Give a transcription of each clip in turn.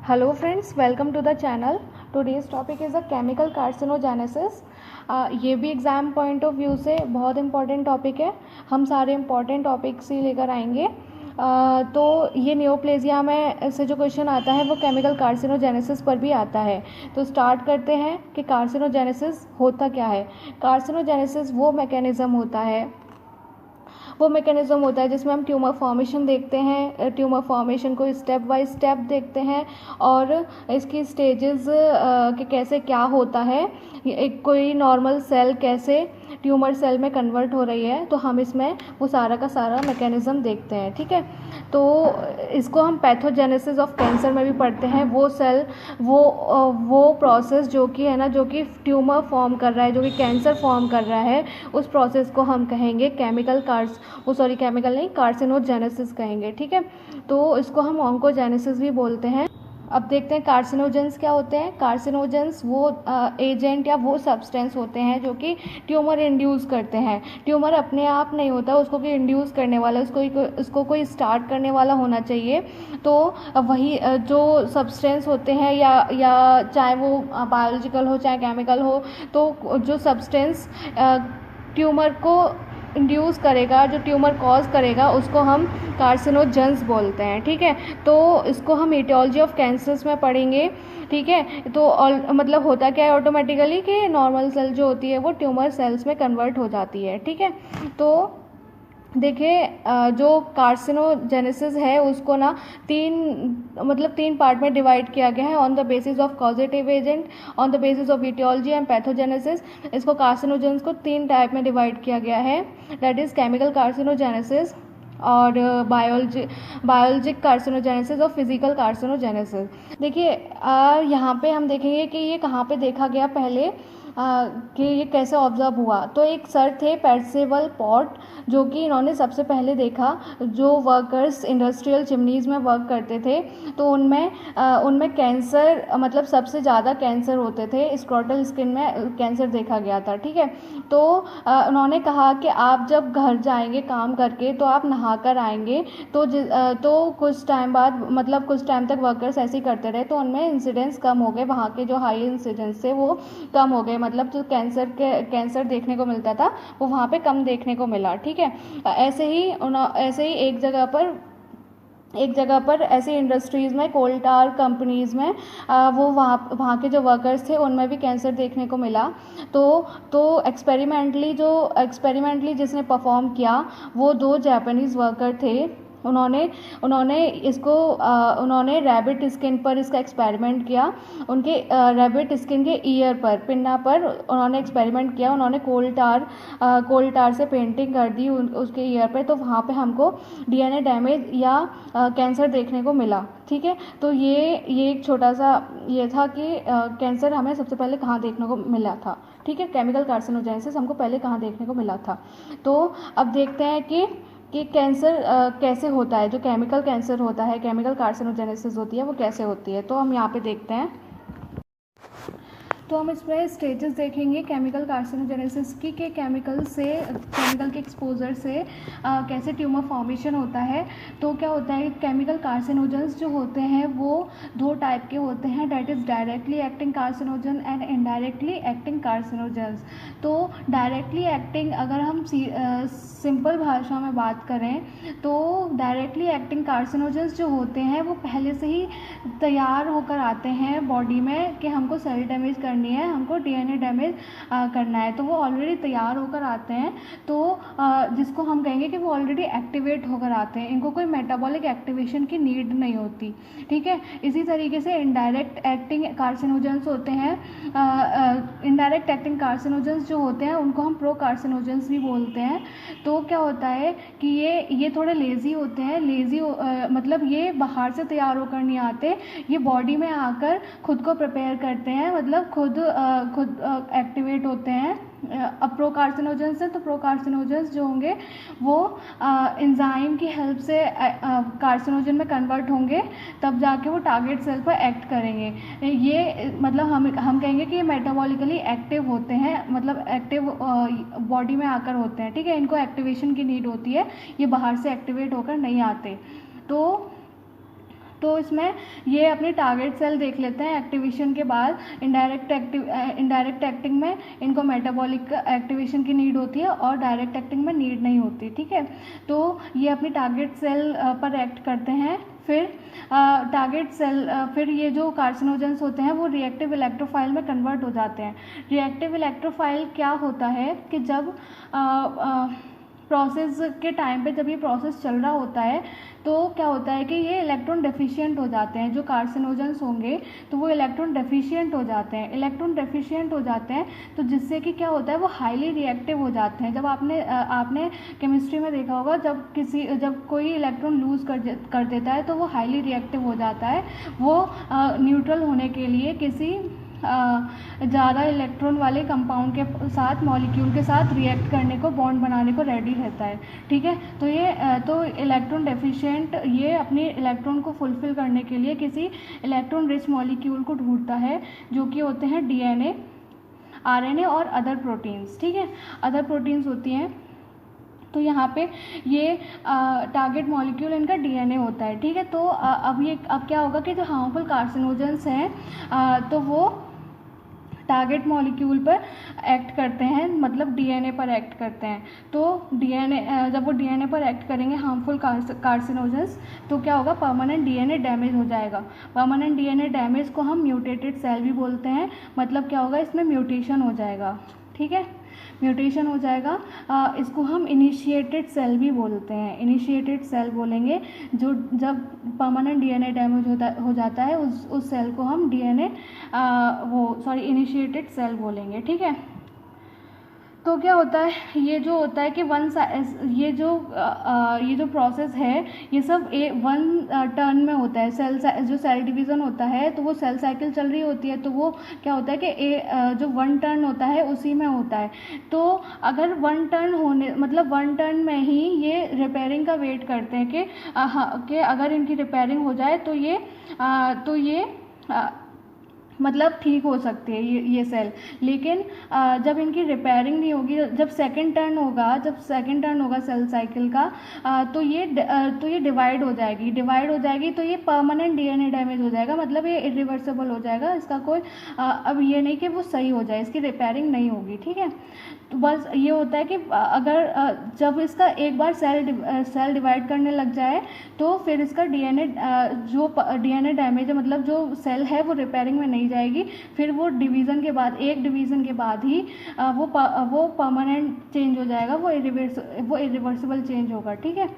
Hello friends, welcome to the channel. Today's topic is a chemical carcinogenesis. ये भी exam point of view से बहुत important topic है. हम सारे इंपॉर्टेंट टॉपिक्स ही लेकर आएंगे. तो ये नियोप्लेजिया में से जो क्वेश्चन आता है वो केमिकल कार्सिनोजेनेसिस पर भी आता है. तो स्टार्ट करते हैं कि कार्सिनोजेनेसिस होता क्या है. कार्सिनोजेनेसिस वो मैकेनिज़्म होता है जिसमें हम ट्यूमर फॉर्मेशन देखते हैं. ट्यूमर फॉर्मेशन को स्टेप बाय स्टेप देखते हैं और इसकी स्टेजेस कि कैसे क्या होता है, एक कोई नॉर्मल सेल कैसे ट्यूमर सेल में कन्वर्ट हो रही है. तो हम इसमें वो सारा का सारा मैकेनिज़्म देखते हैं. ठीक है, तो इसको हम पैथोजेनेसिस ऑफ कैंसर में भी पढ़ते हैं. वो सेल वो प्रोसेस जो कि है ना, जो कि ट्यूमर फॉर्म कर रहा है, जो कि कैंसर फॉर्म कर रहा है, उस प्रोसेस को हम कहेंगे कार्सिनोजेनेसिस कहेंगे. ठीक है, तो इसको हम ऑन्कोजेनेसिस भी बोलते हैं. अब देखते हैं कार्सिनोजेंस क्या होते हैं. कार्सिनोजेंस वो एजेंट या वो सब्सटेंस होते हैं जो कि ट्यूमर इंड्यूस करते हैं. ट्यूमर अपने आप नहीं होता, उसको कोई इंड्यूस करने वाला, उसको कोई स्टार्ट करने वाला होना चाहिए. तो वही जो सब्सटेंस होते हैं या चाहे वो बायोलॉजिकल हो चाहे केमिकल हो, तो जो सब्सटेंस ट्यूमर को इंड्यूस करेगा, जो ट्यूमर कॉज करेगा, उसको हम कार्सिनोजेंस बोलते हैं. ठीक है, तो इसको हम ईटियोलॉजी ऑफ कैंसर्स में पढ़ेंगे. ठीक है, तो मतलब होता क्या है ऑटोमेटिकली कि नॉर्मल सेल जो होती है वो ट्यूमर सेल्स में कन्वर्ट हो जाती है. ठीक है, तो देखिए जो कार्सिनोजेनेसिस है उसको ना तीन पार्ट में डिवाइड किया गया है. On the basis of causative agent, on the basis of etiology and pathogenesis. इसको कार्सिनोजेंस को 3 टाइप में डिवाइड किया गया है. दैट इज़ केमिकल कार्सिनोजेनेसिस और बायोलॉजिक कार्सिनोजेनेसिस और फिजिकल कार्सिनोजेनेसिस. देखिए यहाँ पे हम देखेंगे कि ये कहाँ पे देखा गया पहले, कि ये कैसे ऑब्जर्व हुआ. तो एक सर थे पर्सिवल पॉट, जो कि इन्होंने सबसे पहले देखा. जो वर्कर्स इंडस्ट्रियल चिमनीज़ में वर्क करते थे तो उनमें कैंसर, मतलब सबसे ज़्यादा कैंसर होते थे. स्क्रोटल स्किन में कैंसर देखा गया था. ठीक है, तो उन्होंने कहा कि आप जब घर जाएंगे काम करके तो आप नहा कर आएंगे. तो कुछ टाइम बाद, मतलब कुछ टाइम तक वर्कर्स ऐसे ही करते रहे तो उनमें इंसिडेंस कम हो गए. वहाँ के जो हाई इंसिडेंस थे वो कम हो गए, मतलब जो कैंसर देखने को मिलता था वो वहाँ पे कम देखने को मिला. ठीक है, ऐसे ही एक जगह पर ऐसे इंडस्ट्रीज़ में, कोल टार कंपनीज़ में वो वहाँ के जो वर्कर्स थे उनमें भी कैंसर देखने को मिला. तो एक्सपेरिमेंटली जिसने परफॉर्म किया वो 2 जापानीज़ वर्कर थे. उन्होंने रैबिट स्किन पर इसका एक्सपेरिमेंट किया. उनके रैबिट स्किन के ईयर पर, पिन्ना पर उन्होंने एक्सपेरिमेंट किया. उन्होंने कोल टार से पेंटिंग कर दी उसके ईयर पर. तो वहाँ पे हमको डीएनए डैमेज या कैंसर देखने को मिला. ठीक है, तो ये एक छोटा सा ये था कि कैंसर हमें सबसे पहले कहाँ देखने को मिला था. ठीक है, केमिकल कार्सिनोजेनेसिस हमको पहले कहाँ देखने को मिला था. तो अब देखते हैं कि कैंसर कैसे होता है. जो केमिकल कैंसर होता है, केमिकल कार्सिनोजेनेसिस होती है, वो कैसे होती है. तो हम यहाँ पे देखते हैं. तो हम इसमें स्टेजेस देखेंगे केमिकल कार्सिनोजेनेसिस की, कि केमिकल के एक्सपोजर से कैसे ट्यूमर फॉर्मेशन होता है. तो क्या होता है, केमिकल कार्सिनोजेंस जो होते हैं वो 2 टाइप के होते हैं. That is directly acting carcinogen and indirectly acting carcinogens. तो डायरेक्टली एक्टिंग, अगर हम सिंपल भाषा में बात करें तो डायरेक्टली एक्टिंग कार्सिनोजेंस जो होते हैं वो पहले से ही तैयार होकर आते हैं बॉडी में कि हमको सेल डैमेज करनी है, हमको डीएनए डैमेज करना है. तो वो ऑलरेडी तैयार होकर आते हैं. तो जिसको हम कहेंगे कि वो ऑलरेडी एक्टिवेट होकर आते हैं. इनको कोई मेटाबॉलिक एक्टिवेशन की नीड नहीं होती. ठीक है, इसी तरीके से इनडायरेक्ट एक्टिंग कार्सिनोजेंस होते हैं. इनडायरेक्ट एक्टिंग कार्सिनोजेंस जो होते हैं उनको हम प्रो कार्सिनोजेंस भी बोलते हैं. तो क्या होता है कि ये थोड़े लेज़ी होते हैं. मतलब ये बाहर से तैयार होकर नहीं आते, ये बॉडी में आकर खुद को प्रिपेयर करते हैं, मतलब खुद एक्टिवेट होते हैं. अब प्रोकार्सिनोजेंस है, तो प्रोकार्सिनोजेंस जो होंगे वो एंजाइम की हेल्प से कार्सिनोजन में कन्वर्ट होंगे, तब जाके वो टारगेट सेल पर एक्ट करेंगे. ये मतलब हम कहेंगे कि ये मेटाबॉलिकली एक्टिव होते हैं, मतलब एक्टिव बॉडी में आकर होते हैं. ठीक है, इनको एक्टिवेशन की नीड होती है, ये बाहर से एक्टिवेट होकर नहीं आते. तो तो इसमें ये अपनी टारगेट सेल देख लेते हैं एक्टिवेशन के बाद। इनडायरेक्ट एक्टिंग में इनको मेटाबॉलिक एक्टिवेशन की नीड होती है और डायरेक्ट एक्टिंग में नीड नहीं होती, ठीक है। तो ये अपनी टारगेट सेल पर एक्ट करते हैं। फिर टारगेट सेल फिर ये जो कार्सिनोजेंस होते हैं वो रिएक्टिव इलेक्ट्रोफाइल में कन्वर्ट हो जाते हैं। रिएक्टिव इलेक्ट्रोफाइल क्या होता है कि जब प्रोसेस के टाइम पे जब ये प्रोसेस चल रहा होता है तो क्या होता है कि ये इलेक्ट्रॉन डेफिशिएंट हो जाते हैं। जो कार्सिनोजेंस होंगे तो वो इलेक्ट्रॉन डेफिशिएंट हो जाते हैं। इलेक्ट्रॉन डेफिशिएंट हो जाते हैं तो जिससे कि क्या होता है वो हाईली रिएक्टिव हो जाते हैं। जब आपने केमिस्ट्री में देखा होगा जब कोई इलेक्ट्रॉन लूज़ कर देता है तो वो हाईली रिएक्टिव हो जाता है। वो न्यूट्रल होने के लिए किसी ज़्यादा इलेक्ट्रॉन वाले कंपाउंड के साथ मॉलिक्यूल के साथ रिएक्ट करने को बॉन्ड बनाने को रेडी रहता है, ठीक है। तो ये तो इलेक्ट्रॉन डेफिशिएंट ये अपने इलेक्ट्रॉन को फुलफ़िल करने के लिए किसी इलेक्ट्रॉन रिच मॉलिक्यूल को ढूंढता है जो कि होते हैं डीएनए, आरएनए और अदर प्रोटीन्स, ठीक है। अदर प्रोटीन्स होती हैं तो यहाँ पे ये टारगेट मॉलिक्यूल इनका डीएनए होता है, ठीक है। तो अब क्या होगा कि जो हार्मफुल कार्सिनोजेंस हैं तो वो टारगेट मॉलिक्यूल पर एक्ट करते हैं, मतलब डीएनए पर एक्ट करते हैं। तो डीएनए जब वो डीएनए पर एक्ट करेंगे हार्मफुल कार्सिनोजेंस तो क्या होगा, परमानेंट डीएनए डैमेज हो जाएगा। परमानेंट डीएनए डैमेज को हम म्यूटेटेड सेल भी बोलते हैं। मतलब क्या होगा, इसमें म्यूटेशन हो जाएगा, ठीक है, म्यूटेशन हो जाएगा। इसको हम इनिशिएटेड सेल भी बोलते हैं। इनिशिएटेड सेल बोलेंगे जो जब परमानेंट डीएनए डैमेज हो जाता है उस सेल को हम इनिशिएटेड सेल बोलेंगे, ठीक है। तो क्या होता है, ये जो होता है कि ये जो प्रोसेस है ये सब वन टर्न में होता है। जो सेल डिवीज़न होता है तो वो सेल साइकिल चल रही होती है तो वो क्या होता है कि जो वन टर्न होता है उसी में होता है। तो अगर वन टर्न में ही ये रिपेयरिंग का वेट करते हैं कि अगर इनकी रिपेयरिंग हो जाए तो ये मतलब ठीक हो सकती है ये सेल। लेकिन जब इनकी रिपेयरिंग नहीं होगी, जब सेकंड टर्न होगा सेल साइकिल का तो ये डिवाइड हो जाएगी तो ये परमानेंट डीएनए डैमेज हो जाएगा। मतलब ये इरिवर्सिबल हो जाएगा। इसका कोई अब ये नहीं कि वो सही हो जाए, इसकी रिपेयरिंग नहीं होगी, ठीक है। तो बस ये होता है कि अगर जब इसका एक बार सेल डिवाइड करने लग जाए तो फिर इसका डीएनए डैमेज है, मतलब जो सेल है वो रिपेयरिंग में नहीं जाएगी। फिर वो एक डिवीज़न के बाद ही वो परमानेंट चेंज हो जाएगा, वो इरिवर्सिबल चेंज होगा, ठीक है।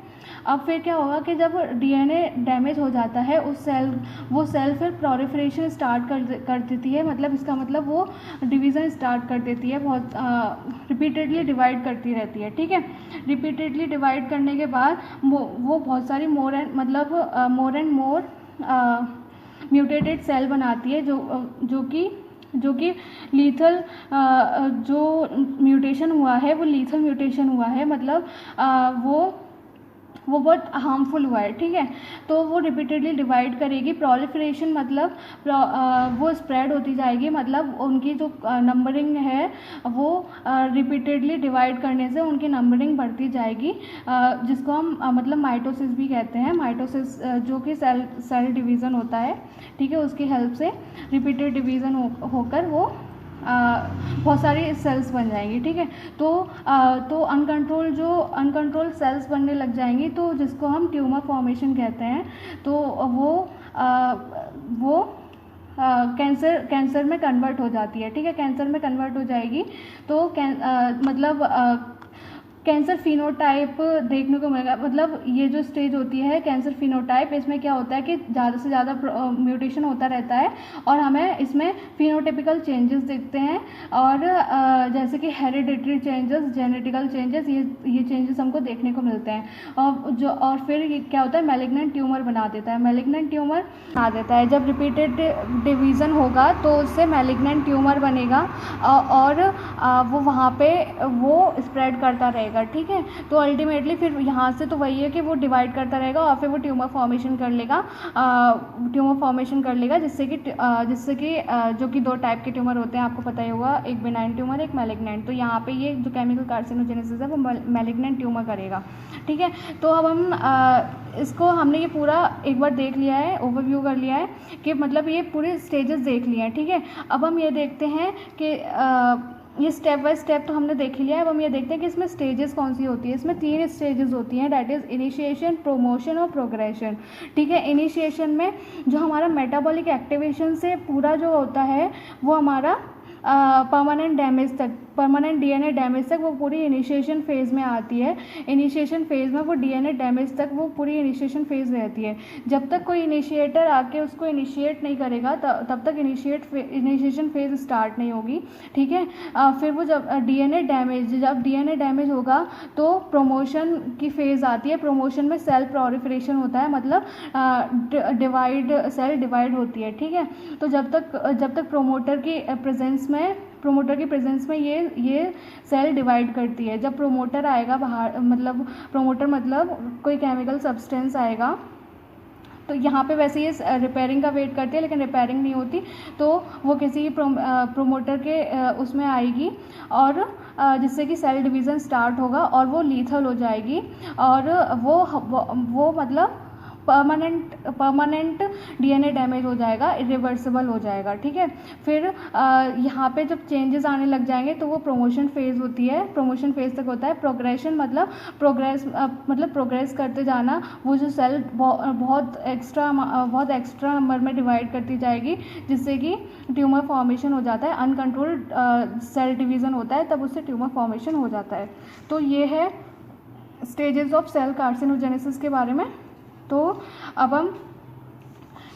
अब फिर क्या होगा कि जब डीएनए डैमेज हो जाता है वो सेल फिर प्रोलिफरेशन स्टार्ट कर देती है। मतलब इसका मतलब वो डिवीज़न स्टार्ट कर देती है, बहुत रिपीटेडली डिवाइड करती रहती है, ठीक है। रिपीटेडली डिवाइड करने के बाद वो बहुत सारी more and more mutated cell बनाती है जो कि लीथल जो म्यूटेशन हुआ है वो लीथल म्यूटेशन हुआ है। मतलब वो बहुत हार्मफुल हुआ है, ठीक है। तो वो रिपीटेडली डिवाइड करेगी। प्रोलिफरेशन मतलब वो स्प्रेड होती जाएगी, मतलब उनकी जो नंबरिंग है वो रिपीटेडली डिवाइड करने से उनकी नंबरिंग बढ़ती जाएगी, जिसको हम मतलब माइटोसिस भी कहते हैं। माइटोसिस जो कि सेल डिवीज़न होता है, ठीक है, उसकी हेल्प से रिपीटेड डिवीज़न होकर वो बहुत सारी सेल्स बन जाएंगी, ठीक है। तो अनकंट्रोल सेल्स बनने लग जाएंगी तो जिसको हम ट्यूमर फॉर्मेशन कहते हैं। तो वो कैंसर में कन्वर्ट हो जाती है, ठीक है। कैंसर में कन्वर्ट हो जाएगी तो मतलब कैंसर फिनोटाइप देखने को मिलेगा। मतलब ये जो स्टेज होती है कैंसर फिनोटाइप, इसमें क्या होता है कि ज़्यादा से ज़्यादा म्यूटेशन होता रहता है और हमें इसमें फिनोटिपिकल चेंजेस दिखते हैं। और जैसे कि हेरिडिटरी चेंजेस, जेनेटिकल चेंजेस, ये चेंजेस हमको देखने को मिलते हैं। और फिर ये क्या होता है, मैलिग्नेंट ट्यूमर बना देता है। मैलिग्नेंट ट्यूमर बना देता है। जब रिपीटेड डिवीज़न होगा तो उससे मैलिग्नेंट ट्यूमर बनेगा और वो वहाँ पे वो स्प्रेड करता रहेगा। जाएगा, ठीक है। तो अल्टीमेटली फिर यहाँ से तो वही है कि वो डिवाइड करता रहेगा और फिर वो ट्यूमर फॉर्मेशन कर लेगा, जिससे कि जो कि 2 टाइप के ट्यूमर होते हैं, आपको पता ही होगा, एक बेनाइन ट्यूमर, एक मैलिग्नेंट। तो यहाँ पे ये जो केमिकल कार्सिनोजेनेसिस है वो मैलिग्नेंट ट्यूमर करेगा, ठीक है। तो अब हम इसको हमने ये पूरा एक बार देख लिया है, ओवरव्यू कर लिया है कि मतलब ये पूरे स्टेजेस देख लिए हैं, ठीक है। अब हम ये देखते हैं कि ये स्टेप बाय स्टेप तो हमने देख लिया है। अब हम ये देखते हैं कि इसमें स्टेजेस कौन सी होती है। इसमें 3 स्टेजेस होती हैं, डैट इज़ इनिशिएशन, प्रमोशन और प्रोग्रेशन, ठीक है। इनिशिएशन में जो हमारा मेटाबॉलिक एक्टिवेशन से पूरा जो होता है वो हमारा परमानेंट डीएनए डैमेज तक वो पूरी इनिशिएशन फेज़ में आती है। इनिशिएशन फेज़ में वो डीएनए डैमेज तक वो पूरी इनिशिएशन फेज़ रहती है। जब तक कोई इनिशिएटर आके उसको इनिशिएट नहीं करेगा तब तक इनिशिएशन फेज़ स्टार्ट नहीं होगी, ठीक है। फिर वो जब डीएनए डैमेज होगा तो प्रोमोशन की फेज़ आती है। प्रोमोशन में सेल प्रोलिफरेशन होता है, मतलब सेल डिवाइड होती है, ठीक है। तो जब तक प्रोमोटर की प्रेजेंस में ये सेल डिवाइड करती है। जब प्रोमोटर आएगा बाहर, मतलब कोई केमिकल सब्सटेंस आएगा, तो यहाँ पे वैसे ये रिपेयरिंग का वेट करती है, लेकिन रिपेयरिंग नहीं होती, तो वो किसी प्रोमोटर के उसमें आएगी और जिससे कि सेल डिवीज़न स्टार्ट होगा और वो लीथल हो जाएगी और वो मतलब परमानेंट डीएनए डैमेज हो जाएगा, इरिवर्सिबल हो जाएगा, ठीक है। फिर यहाँ पे जब चेंजेस आने लग जाएंगे तो वो प्रमोशन फेज़ होती है, प्रमोशन फेज़ तक होता है। प्रोग्रेशन मतलब प्रोग्रेस करते जाना, वो जो सेल बहुत एक्स्ट्रा नंबर में डिवाइड करती जाएगी, जिससे कि ट्यूमर फॉर्मेशन हो जाता है। अनकंट्रोल्ड सेल डिवीज़न होता है, तब उससे ट्यूमर फॉर्मेशन हो जाता है। तो ये है स्टेजेस ऑफ सेल कार्सिनोजेनेसिस के बारे में। तो अब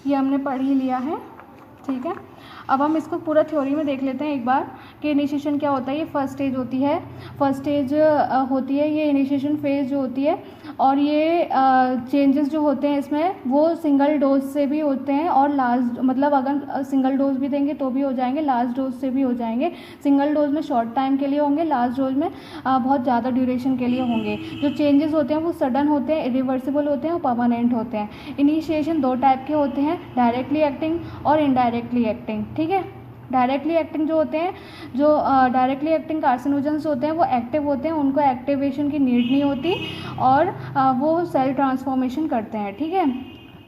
हमने पढ़ ही लिया है, ठीक है। अब हम इसको पूरा थ्योरी में देख लेते हैं एक बार कि इनिशिएशन क्या होता है। ये फर्स्ट स्टेज होती है, ये इनिशिएशन फेज़ जो होती है, और ये चेंजेस जो होते हैं इसमें वो सिंगल डोज से भी होते हैं और लास्ट, मतलब अगर सिंगल डोज भी देंगे तो भी हो जाएंगे, लास्ट डोज से भी हो जाएंगे। सिंगल डोज में शॉर्ट टाइम के लिए होंगे, लास्ट डोज में बहुत ज़्यादा ड्यूरेशन के लिए होंगे। जो चेंजेस होते हैं वो सडन होते हैं, इरिवर्सिबल होते हैं और परमानेंट होते हैं। इनिशिएशन 2 टाइप के होते हैं, डायरेक्टली एक्टिंग और इनडायरेक्टली एक्टिंग, ठीक है। डायरेक्टली एक्टिंग जो होते हैं, जो डायरेक्टली एक्टिंग कार्सिनोजेंस होते हैं वो एक्टिव होते हैं, उनको एक्टिवेशन की नीड नहीं होती और वो सेल ट्रांसफॉर्मेशन करते हैं, ठीक है।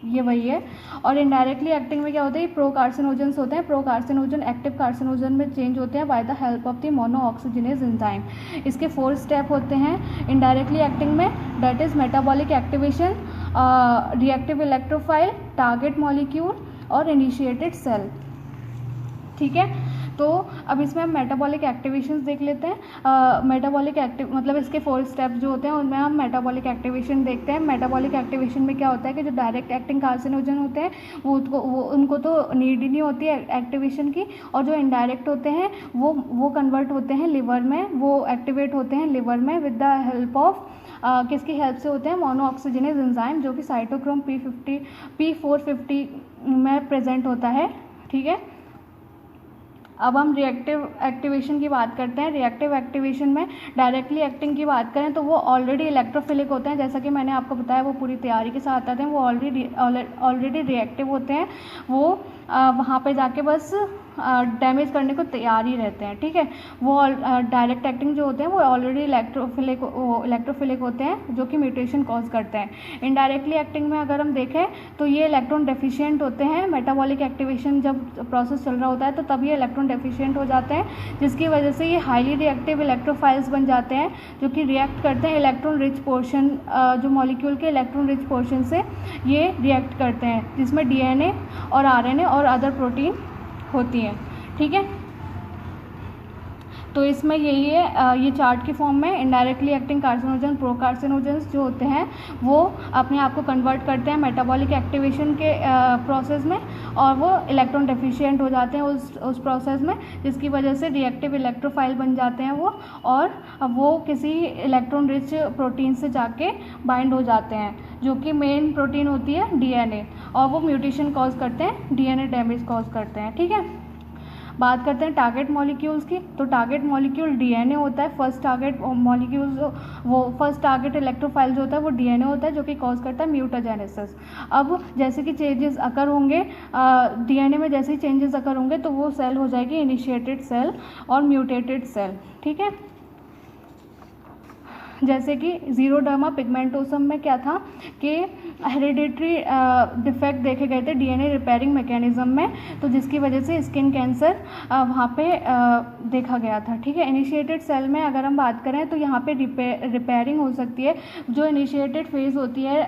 ये वही है। और इनडायरेक्टली एक्टिंग में क्या होता है, प्रो कार्सिनोजेंस होते हैं। प्रो कार्सिनोजन एक्टिव कार्सिनोजन में चेंज होते हैं by the help of the monooxygenase enzyme. इसके 4 स्टेप होते हैं इनडायरेक्टली एक्टिंग में, that is metabolic activation, reactive electrophile, target molecule और इनिशिएटेड सेल, ठीक है। तो अब इसमें हम मेटाबॉलिक एक्टिवेशंस देख लेते हैं। मेटाबॉलिक मतलब इसके 4 स्टेप्स जो होते हैं उनमें हम मेटाबॉलिक एक्टिवेशन देखते हैं। मेटाबॉलिक एक्टिवेशन में क्या होता है कि जो डायरेक्ट एक्टिंग कार्सिनोजन होते हैं उनको तो नीड ही नहीं होती है एक्टिवेशन की, और जो इनडायरेक्ट होते हैं वो कन्वर्ट होते हैं लिवर में, वो एक्टिवेट होते हैं लिवर में विद द हेल्प ऑफ किसकी हेल्प से होते हैं, मोनोऑक्सीजिनेज एंजाइम, जो कि साइटोक्रोम P450 में प्रेजेंट होता है, ठीक है। अब हम रिएक्टिव एक्टिवेशन की बात करते हैं। रिएक्टिव एक्टिवेशन में डायरेक्टली एक्टिंग की बात करें तो वो ऑलरेडी इलेक्ट्रोफिलिक होते हैं, जैसा कि मैंने आपको बताया वो पूरी तैयारी के साथ आते हैं, वो ऑलरेडी रिएक्टिव होते हैं, वो वहाँ पे जाके बस डैमेज करने को तैयार ही रहते हैं, ठीक है। वो डायरेक्ट एक्टिंग जो होते हैं वो ऑलरेडी इलेक्ट्रोफिलिक होते हैं, जो कि म्यूटेशन कॉज करते हैं। इनडायरेक्टली एक्टिंग में अगर हम देखें तो ये इलेक्ट्रॉन डेफिशिएंट होते हैं। मेटाबॉलिक एक्टिवेशन जब प्रोसेस चल रहा होता है तो तब ये इलेक्ट्रॉन डेफिशिएंट हो जाते हैं, जिसकी वजह से ये हाईली रिएक्टिव इलेक्ट्रोफाइल्स बन जाते हैं, जो कि रिएक्ट करते हैं इलेक्ट्रॉन रिच पोर्शन, जो मॉलिक्यूल के इलेक्ट्रॉन रिच पोर्शन से ये रिएक्ट करते हैं, जिसमें डीएनए और आरएनए और अदर प्रोटीन होती हैं, ठीक है। तो इसमें यही है, ये चार्ट की फॉर्म में indirectly acting carcinogen, pro carcinogens जो होते हैं वो अपने आप को कन्वर्ट करते हैं मेटाबॉलिक एक्टिवेशन के प्रोसेस में, और वो इलेक्ट्रॉन डेफिशिएंट हो जाते हैं उस प्रोसेस में, जिसकी वजह से रिएक्टिव इलेक्ट्रोफाइल बन जाते हैं वो, और वो किसी इलेक्ट्रॉन रिच प्रोटीन से जाके बाइंड हो जाते हैं, जो कि मेन प्रोटीन होती है डीएनए, और वो म्यूटेशन कॉज करते हैं, डीएनए डैमेज कॉज करते हैं, ठीक है। बात करते हैं टारगेट मॉलिक्यूल्स की, तो टारगेट मॉलिक्यूल डीएनए होता है। फर्स्ट टारगेट मॉलिक्यूल्स वो फर्स्ट टारगेट इलेक्ट्रोफाइल जो होता है वो डीएनए होता है, जो कि कॉज करता है म्यूटाजेनेसिस। अब जैसे कि चेंजेस अकर होंगे डीएनए में, जैसे ही चेंजेस अकर होंगे तो वो सेल हो जाएगी इनिशिएटेड सेल और म्यूटेटेड सेल, ठीक है। जैसे कि जीरोडर्मा पिगमेंटोसम में क्या था कि हेरिडिटरी डिफेक्ट देखे गए थे डीएनए रिपेयरिंग मैकेनिज्म में, तो जिसकी वजह से स्किन कैंसर वहाँ पे देखा गया था, ठीक है। इनिशिएटेड सेल में अगर हम बात करें तो यहाँ पे रिपेयरिंग हो सकती है। जो इनिशिएटेड फेज़ होती है,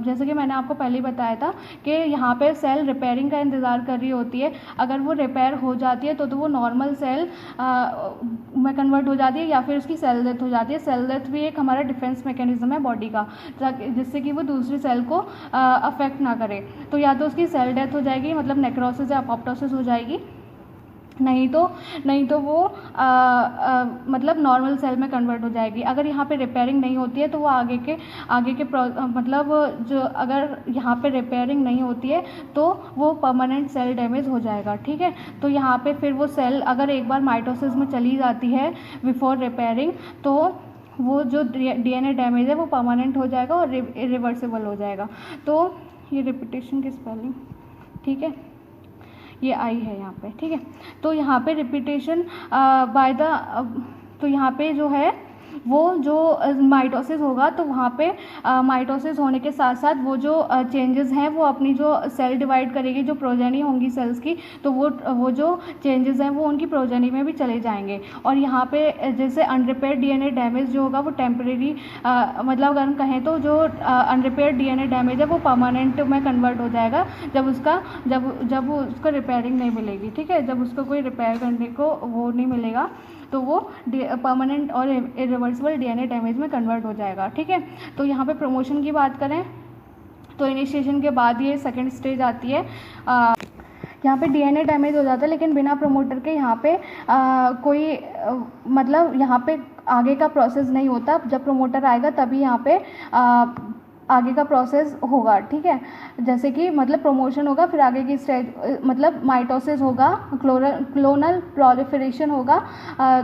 जैसे कि मैंने आपको पहले ही बताया था कि यहाँ पे सेल रिपेयरिंग का इंतज़ार कर रही होती है। अगर वो रिपेयर हो जाती है तो वो नॉर्मल सेल में कन्वर्ट हो जाती है, या फिर उसकी सेल डेथ हो जाती है। सेल डेथ भी एक हमारा डिफेंस मैकेनिज्म है बॉडी का, जिससे कि वो दूसरी सेल को अफेक्ट ना करे। तो या तो उसकी सेल डेथ हो जाएगी, मतलब नेक्रोसिस या अपोप्टोसिस हो जाएगी, नहीं तो वो मतलब नॉर्मल सेल में कन्वर्ट हो जाएगी। अगर यहाँ पे रिपेयरिंग नहीं होती है तो वो आगे के मतलब जो अगर यहाँ पे रिपेयरिंग नहीं होती है तो वो परमानेंट सेल डैमेज हो जाएगा, ठीक है। तो यहाँ पे फिर वो सेल अगर एक बार माइटोसिस में चली जाती है बिफोर रिपेयरिंग, तो वो जो डीएनए डैमेज है वो परमानेंट हो जाएगा और इरिवर्सिबल हो जाएगा। तो ये रिपीटेशन की स्पेलिंग, ठीक है, ये आई है यहाँ पे, ठीक है। तो यहाँ पे रिपीटेशन बाय द तो यहाँ पे जो है वो जो माइटोसिस होगा तो वहाँ पे माइटोसिस होने के साथ साथ वो जो चेंजेस हैं वो अपनी जो सेल डिवाइड करेगी, जो प्रोजेनी होंगी सेल्स की, तो वो जो चेंजेस हैं वो उनकी प्रोजेनी में भी चले जाएंगे। और यहाँ पे जैसे अनरिपेयर डीएनए डैमेज जो होगा वो टेम्परेरी, मतलब अगर हम कहें तो जो अनरिपेयर डीएनए डैमेज है वो परमानेंट में कन्वर्ट हो जाएगा जब उसको रिपेयरिंग नहीं मिलेगी, ठीक है। जब उसको कोई रिपेयर करने को वो नहीं मिलेगा तो वो परमानेंट और इरिवर्सिबल डीएनए डैमेज में कन्वर्ट हो जाएगा, ठीक है। तो यहाँ पे प्रमोशन की बात करें तो इनिशिएशन के बाद ये सेकंड स्टेज आती है। यहाँ पे डीएनए डैमेज हो जाता है लेकिन बिना प्रमोटर के यहाँ पे कोई मतलब यहाँ पे आगे का प्रोसेस नहीं होता। जब प्रमोटर आएगा तभी यहाँ पे आगे का प्रोसेस होगा, ठीक है। जैसे कि मतलब प्रमोशन होगा, फिर आगे की स्टेज मतलब माइटोसिस होगा, क्लोनल प्रोलिफरेशन होगा,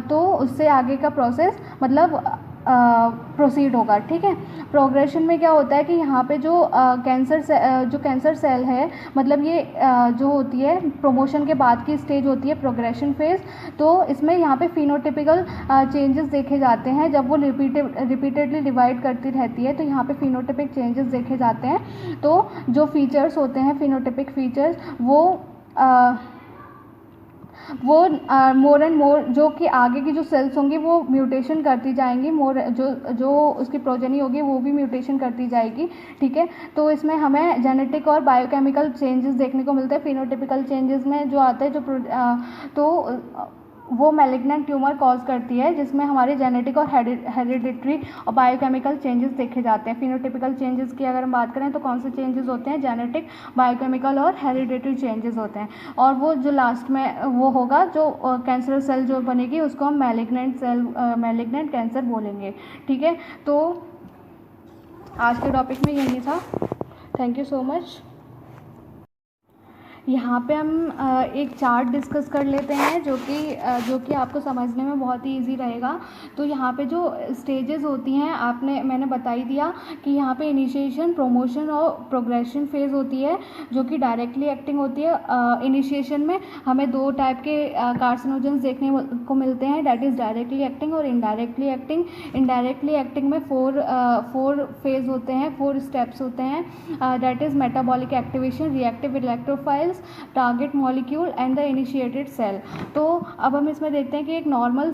तो उससे आगे का प्रोसेस मतलब प्रोसीड होगा, ठीक है। प्रोग्रेशन में क्या होता है कि यहाँ पे जो कैंसर सेल है, मतलब ये जो होती है प्रमोशन के बाद की स्टेज होती है प्रोग्रेशन फेज। तो इसमें यहाँ पे फिनोटिपिकल चेंजेस देखे जाते हैं। जब वो रिपीटेडली डिवाइड करती रहती है तो यहाँ पे फिनोटिपिक चेंजेस देखे जाते हैं। तो जो फीचर्स होते हैं फिनोटिपिक फीचर्स वो मोर एंड मोर जो कि आगे की जो सेल्स होंगी वो म्यूटेशन करती जाएंगी, मोर जो उसकी प्रोजेनी होगी वो भी म्यूटेशन करती जाएगी, ठीक है। तो इसमें हमें जेनेटिक और बायोकेमिकल चेंजेस देखने को मिलते हैं। फिनोटिपिकल चेंजेस में जो आते हैं तो वो मैलिग्नेंट ट्यूमर कॉज करती है, जिसमें हमारे जेनेटिक और हेरिडिटरी और बायोकेमिकल चेंजेस देखे जाते हैं। फिनोटिपिकल चेंजेस की अगर हम बात करें तो कौन से चेंजेस होते हैं, जेनेटिक, बायोकेमिकल और हेरिडिटरी चेंजेस होते हैं। और वो जो लास्ट में वो होगा जो कैंसर सेल जो बनेगी उसको हम मैलिग्नेंट कैंसर बोलेंगे, ठीक है। तो आज के टॉपिक में यही था। Thank you so much. यहाँ पे हम एक चार्ट डिस्कस कर लेते हैं जो कि आपको समझने में बहुत ही इजी रहेगा। तो यहाँ पे जो स्टेजेस होती हैं मैंने बता ही दिया कि यहाँ पे इनिशिएशन, प्रमोशन और प्रोग्रेशन फेज़ होती है जो कि डायरेक्टली एक्टिंग होती है। इनिशिएशन में हमें दो टाइप के कार्सिनोजेंस देखने को मिलते हैं, डैट इज़ डायरेक्टली एक्टिंग और इनडायरेक्टली एक्टिंग। इनडायरेक्टली एक्टिंग में फोर फेज़ होते हैं, 4 स्टेप्स होते हैं, that is metabolic activation, reactive electrophiles, target molecule and the initiated cell. तो अब हम इसमें देखते हैं कि एक नॉर्मल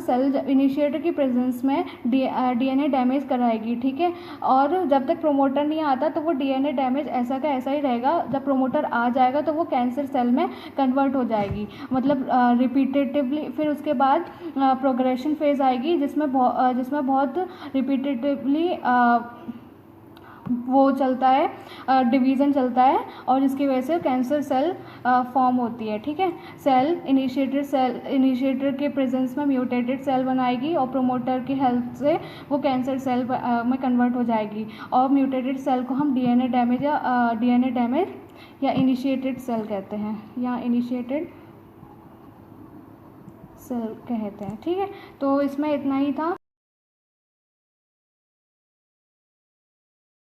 सेल इनिशिएटर की प्रेजेंस में डीएनए डैमेज कराएगी, ठीक है। और जब तक प्रोमोटर नहीं आता तो वो डीएनए डैमेज ऐसा का ऐसा ही रहेगा। जब प्रोमोटर आ जाएगा तो वो कैंसर सेल में कन्वर्ट हो जाएगी, मतलब रिपीटेटिवली। फिर उसके बाद प्रोग्रेशन फेज आएगी जिसमें बहुत रिपीटेटिवली वो चलता है, डिवीज़न चलता है और जिसकी वजह से कैंसर सेल फॉर्म होती है, ठीक है। इनिशिएटर के प्रेजेंस में म्यूटेटेड सेल बनाएगी और प्रोमोटर की हेल्प से वो कैंसर सेल में कन्वर्ट हो जाएगी। और म्यूटेटेड सेल को हम डीएनए डैमेज या इनिशिएटेड सेल कहते हैं, या इनिशिएटेड सेल कहते हैं। ठीक है, तो इसमें इतना ही था।